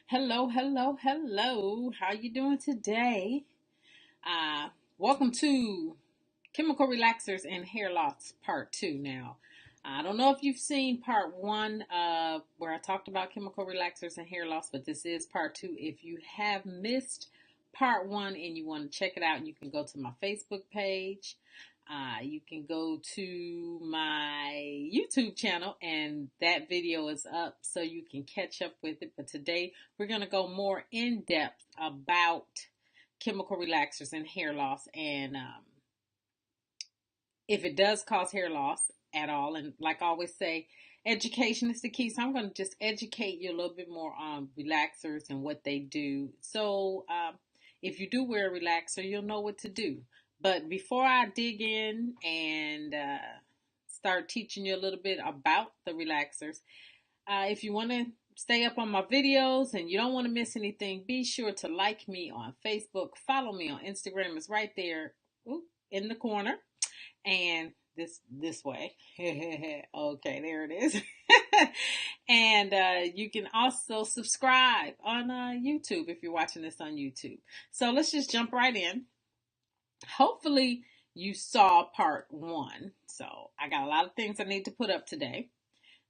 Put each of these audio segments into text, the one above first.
Hello, hello, hello. How you doing today? Uh, Welcome to Chemical Relaxers and Hair Loss Part 2 now. I don't know if you've seen Part 1 where I talked about chemical relaxers and hair loss, but this is Part 2. If you have missed Part 1 and you want to check it out, you can go to my Facebook page. You can go to my YouTube channel, and that video is up so you can catch up with it. But today we're going to go more in depth about chemical relaxers and hair loss, and if it does cause hair loss at all. And like I always say, education is the key. So I'm going to just educate you a little bit more on relaxers and what they do. So if you do wear a relaxer, you'll know what to do. But before I dig in and start teaching you a little bit about the relaxers, if you want to stay up on my videos and you don't want to miss anything, be sure to like me on Facebook. Follow me on Instagram. It's right there in the corner. And this way. Okay, there it is. And you can also subscribe on YouTube if you're watching this on YouTube. So let's just jump right in. Hopefully you saw part 1. So I got a lot of things I need to put up today.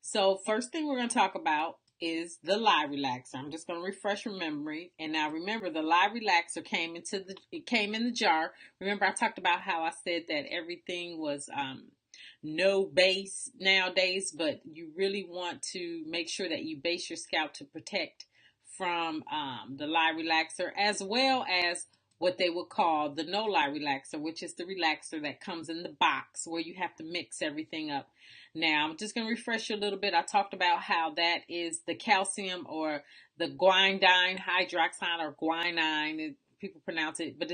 So first thing we're going to talk about is the lye relaxer. I'm just going to refresh your memory. And now remember, the lye relaxer came in the jar. Remember, I talked about how I said that everything was no base nowadays, but you really want to make sure that you base your scalp to protect from the lye relaxer, as well as what they would call the no lye relaxer, which is the relaxer that comes in the box where you have to mix everything up. Now, I'm just going to refresh you a little bit. I talked about how that is the calcium or the guanidine hydroxide, or guanine, people pronounce it, but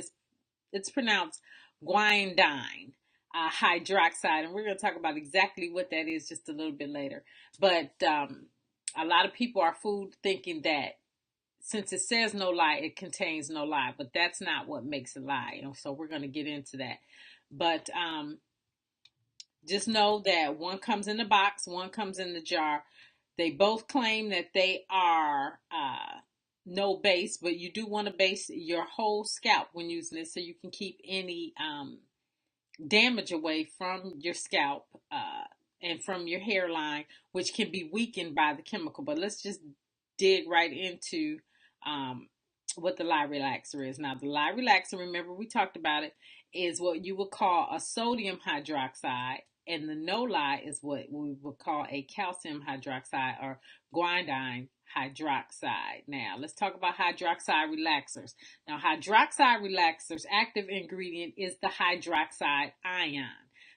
it's pronounced guanidine hydroxide. And we're going to talk about exactly what that is just a little bit later. But a lot of people are fooled thinking that since it says no lye, it contains no lye, but that's not what makes a lye. So we're going to get into that. But just know that one comes in the box, one comes in the jar. They both claim that they are no base, but you do want to base your whole scalp when using it so you can keep any damage away from your scalp and from your hairline, which can be weakened by the chemical. But let's just dig right into what the lye relaxer is. Now, the lye relaxer, remember we talked about it, is what you would call a sodium hydroxide, and the no lye is what we would call a calcium hydroxide or guanidine hydroxide. Now, let's talk about hydroxide relaxers. Now, hydroxide relaxers, active ingredient is the hydroxide ion.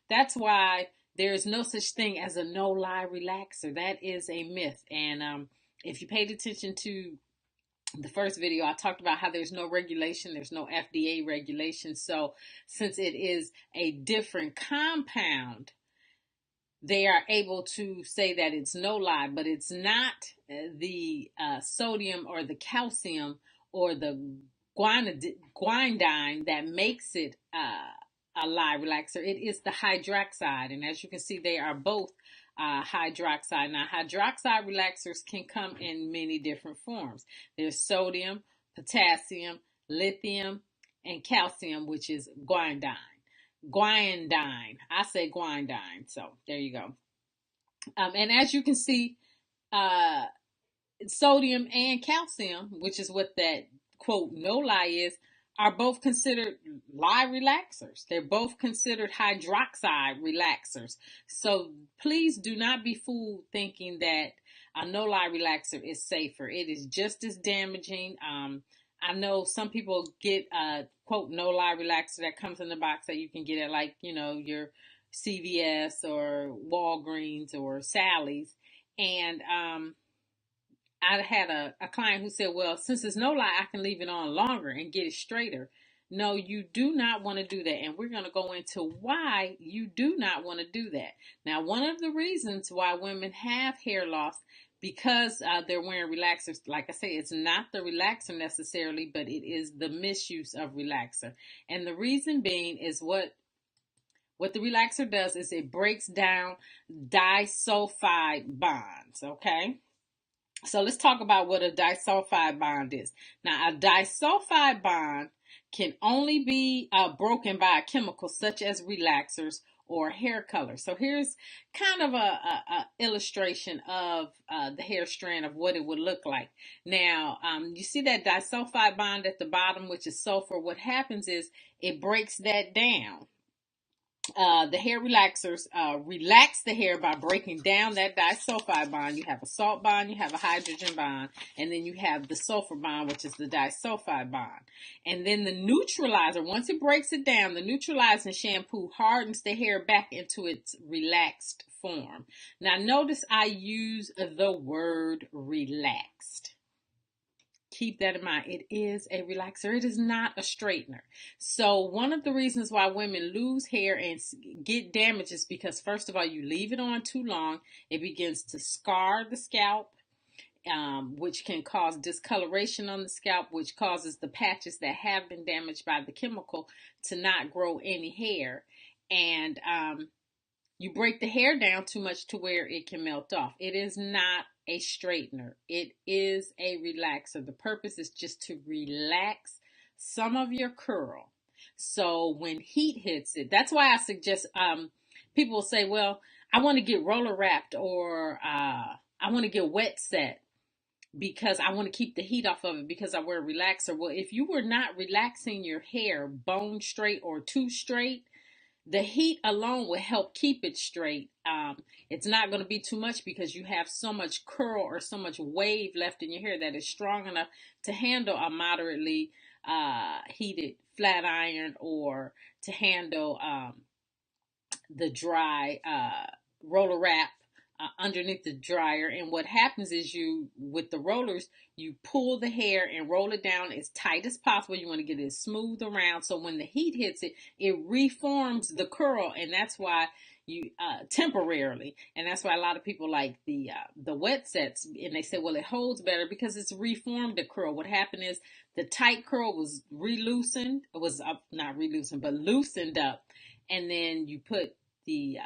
That's why there is no such thing as a no lye relaxer. That is a myth. And if you paid attention to the first video, I talked about how there's no regulation, there's no FDA regulation. So since it is a different compound, they are able to say that it's no lye, but it's not the sodium or the calcium or the guanidine that makes it a lye relaxer. It is the hydroxide, and as you can see, they are both hydroxide. Now, hydroxide relaxers can come in many different forms. There's sodium, potassium, lithium, and calcium, which is guanidine. Guanidine. I say guanidine. So there you go. And as you can see, sodium and calcium, which is what that quote no lye is, are both considered lye relaxers. They're both considered hydroxide relaxers. So please do not be fooled thinking that a no lye relaxer is safer. It is just as damaging. I know some people get a quote no lye relaxer that comes in the box that you can get at, like, your CVS or Walgreens or Sally's. And I had a client who said, well, since it's no lye, I can leave it on longer and get it straighter. No, you do not want to do that. And we're going to go into why you do not want to do that. Now, one of the reasons why women have hair loss, because they're wearing relaxers, like I say, it's not the relaxer necessarily, but it is the misuse of relaxer. And the reason being is what the relaxer does is it breaks down disulfide bonds, okay? So let's talk about what a disulfide bond is. Now, a disulfide bond can only be broken by a chemical such as relaxers or hair color. So here's kind of a illustration of the hair strand of what it would look like. Now, you see that disulfide bond at the bottom, which is sulfur. What happens is it breaks that down. The hair relaxers relax the hair by breaking down that disulfide bond. You have a salt bond, you have a hydrogen bond, and then you have the sulfur bond, which is the disulfide bond. And then the neutralizer, once it breaks it down, the neutralizing shampoo hardens the hair back into its relaxed form. Now notice I use the word relaxed. Keep that in mind. It is a relaxer. It is not a straightener. So one of the reasons why women lose hair and get damage is because, first of all, you leave it on too long. It begins to scar the scalp, which can cause discoloration on the scalp, which causes the patches that have been damaged by the chemical to not grow any hair. And you break the hair down too much to where it can melt off. It is not a straightener. It is a relaxer. The purpose is just to relax some of your curl. So when heat hits it, that's why I suggest people say, well, I want to get roller wrapped or I want to get wet set because I want to keep the heat off of it because I wear a relaxer. Well, if you were not relaxing your hair bone straight or too straight, the heat alone will help keep it straight. It's not going to be too much because you have so much curl or so much wave left in your hair that is strong enough to handle a moderately heated flat iron or to handle the dry roller wrap underneath the dryer. And what happens is you, with the rollers, you pull the hair and roll it down as tight as possible. You want to get it smooth around so when the heat hits it, it reforms the curl. And that's why you temporarily, and that's why a lot of people like the wet sets, and they say, well, it holds better because it's reformed the curl. What happened is the tight curl was not reloosened, but loosened up, and then you put the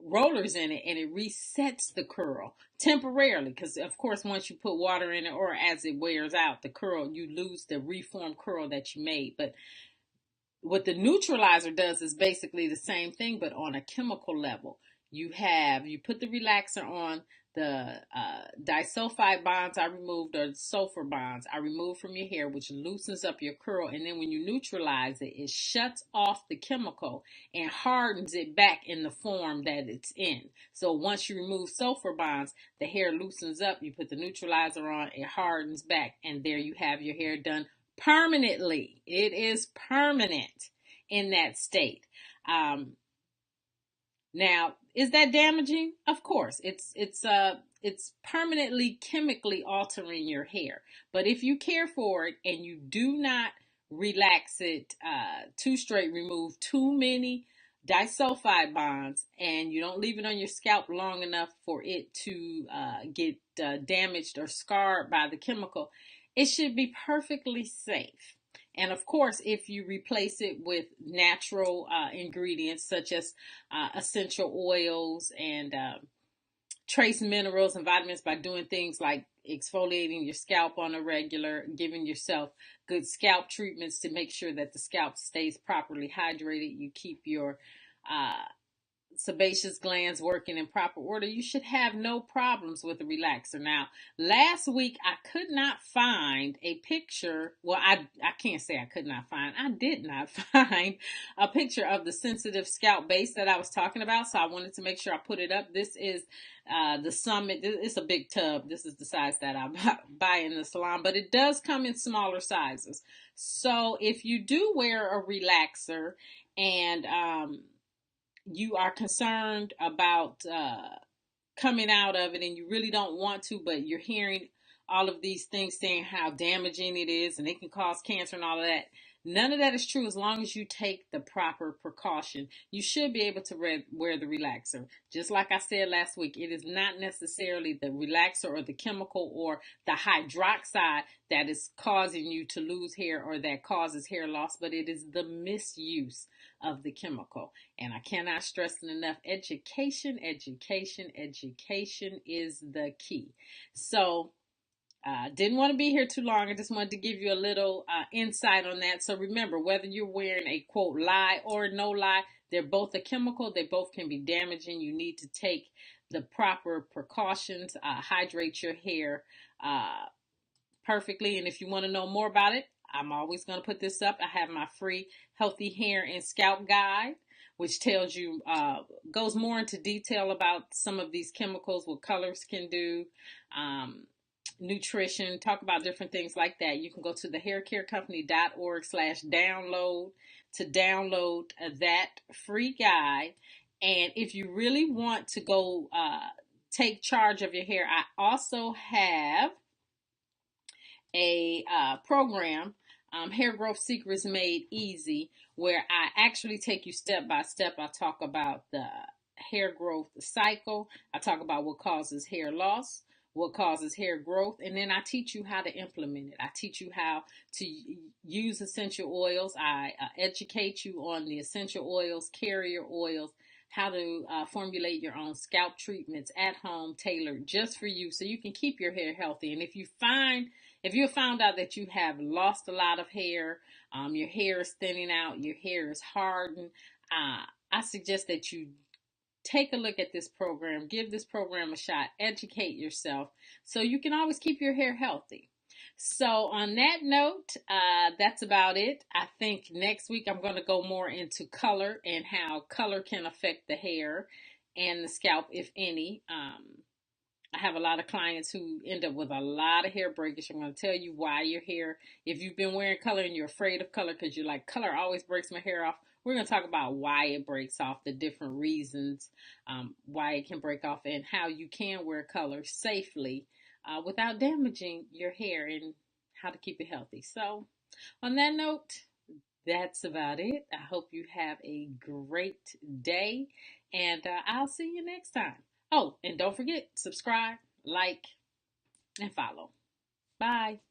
rollers in it and it resets the curl temporarily, because of course once you put water in it or as it wears out the curl, you lose the reformed curl that you made. But what the neutralizer does is basically the same thing but on a chemical level. You put the relaxer on, the disulfide bonds I removed, or the sulfur bonds I removed from your hair, which loosens up your curl, and then when you neutralize it, it shuts off the chemical and hardens it back in the form that it's in. So once you remove sulfur bonds, the hair loosens up, you put the neutralizer on, it hardens back, and there you have your hair done permanently. It is permanent in that state. Now, is that damaging? Of course, it's permanently chemically altering your hair. But if you care for it and you do not relax it too straight, remove too many disulfide bonds, and you don't leave it on your scalp long enough for it to get damaged or scarred by the chemical, it should be perfectly safe. And of course, if you replace it with natural ingredients such as essential oils and trace minerals and vitamins by doing things like exfoliating your scalp on a regular, giving yourself good scalp treatments to make sure that the scalp stays properly hydrated, you keep your uh, sebaceous glands working in proper order, you should have no problems with the relaxer. Now, last week I could not find a picture. Well, I can't say I could not find. I did not find a picture of the sensitive scalp base that I was talking about. So I wanted to make sure I put it up. This is the Summit. It's a big tub. This is the size that I buy in the salon, but it does come in smaller sizes. So if you do wear a relaxer and you are concerned about coming out of it and you really don't want to, but you're hearing all of these things saying how damaging it is and it can cause cancer and all of that, None of that is true as long as you take the proper precaution. You should be able to wear the relaxer. Just like I said last week, it is not necessarily the relaxer or the chemical or the hydroxide that is causing you to lose hair or that causes hair loss, but it is the misuse of the chemical. And I cannot stress it enough, education, education, education is the key. So, didn't want to be here too long. I just wanted to give you a little insight on that. So remember, whether you're wearing a quote lie or no lie, they're both a chemical. They both can be damaging. You need to take the proper precautions, hydrate your hair perfectly. And if you want to know more about it, I'm always going to put this up. I have my free healthy hair and scalp guide, which tells you, goes more into detail about some of these chemicals, what colors can do, nutrition, talk about different things like that. You can go to thehaircarecompany.org/download to download that free guide. And if you really want to go take charge of your hair, I also have a program, Hair Growth Secrets Made Easy, where I actually take you step by step. I talk about the hair growth cycle, I talk about what causes hair loss, what causes hair growth, and then I teach you how to implement it. I teach you how to use essential oils. I educate you on the essential oils, carrier oils, how to formulate your own scalp treatments at home, tailored just for you, so you can keep your hair healthy. And if you found out that you have lost a lot of hair, your hair is thinning out, your hair is hardened, I suggest that you take a look at this program, give this program a shot, educate yourself so you can always keep your hair healthy. So, on that note, that's about it. I think next week I'm going to go more into color and how color can affect the hair and the scalp, if any. I have a lot of clients who end up with a lot of hair breakage. I'm going to tell you why your hair, if you've been wearing color and you're afraid of color because you're like, color always breaks my hair off, we're going to talk about why it breaks off, the different reasons why it can break off, and how you can wear color safely without damaging your hair, and how to keep it healthy. So, on that note, that's about it. I hope you have a great day, and I'll see you next time. Oh, and don't forget, subscribe, like, and follow. Bye.